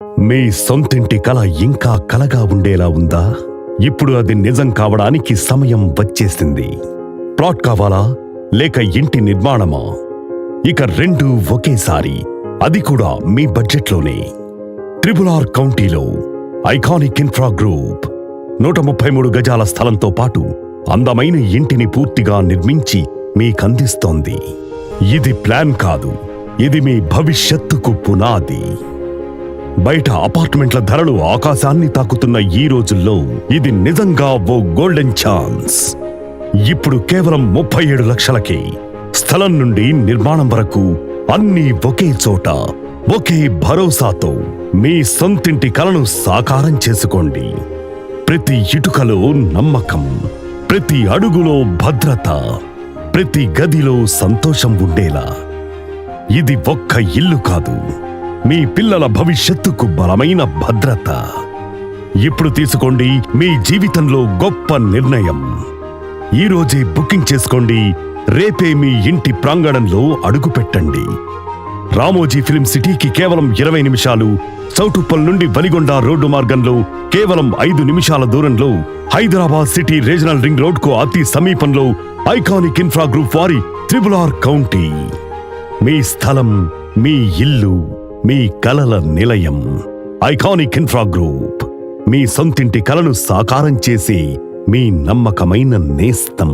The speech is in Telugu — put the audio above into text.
మీ సొంతింటి కల ఇంకా కలగా ఉండేలా ఉందా? ఇప్పుడు అది నిజం కావడానికి సమయం వచ్చేసింది. ప్లాట్ కావాలా లేక ఇంటి నిర్మాణమా? ఇక రెండు ఒకేసారి, అది కూడా మీ బడ్జెట్లోనే. RRR కౌంటీలో ఐకానిక్ ఇన్ఫ్రా గ్రూప్ 133 గజాల స్థలంతో పాటు అందమైన ఇంటిని పూర్తిగా నిర్మించి మీకందిస్తోంది. ఇది ప్లాన్ కాదు, ఇది మీ భవిష్యత్తుకు పునాది. బయట అపార్ట్మెంట్ల ధరలు ఆకాశాన్ని తాకుతున్న ఈ రోజుల్లో ఇది నిజంగా ఓ గోల్డెన్ ఛాన్స్. ఇప్పుడు కేవలం 37 లక్షలకే స్థలం నుండి నిర్మాణం వరకు అన్నీ ఒకే చోట, ఒకే భరోసాతో మీ సొంతింటి కలను సాకారం చేసుకోండి. ప్రతి ఇటుకలో నమ్మకం, ప్రతి అడుగులో భద్రత, ప్రతి గదిలో సంతోషం ఉండేలా. ఇది ఒక్క ఇల్లు కాదు, మీ పిల్లల భవిష్యత్తుకు బలమైన భద్రత. ఇప్పుడు తీసుకోండి మీ జీవితంలో గొప్ప నిర్ణయం. ఈరోజే బుకింగ్ చేసుకోండి, రేపే మీ ఇంటి ప్రాంగణంలో అడుగుపెట్టండి. రామోజీ ఫిల్మ్ సిటీకి కేవలం 20 నిమిషాలు, చౌటుప్పల్ నుండి వలిగొండ రోడ్డు మార్గంలో కేవలం 5 నిమిషాల దూరంలో, Hyderabad city regional ring road కు అతి సమీపంలో ఐకానిక్ ఇన్ఫ్రా గ్రూప్ వారి RRR కౌంటీ. మీ స్థలం, మీ ఇల్లు, మీ కలల నిలయం. ఐకానిక్ ఇన్ఫ్రా గ్రూప్, మీ సొంతింటి కలను సాకారం చేసే మీ నమ్మకమైన నేస్తం.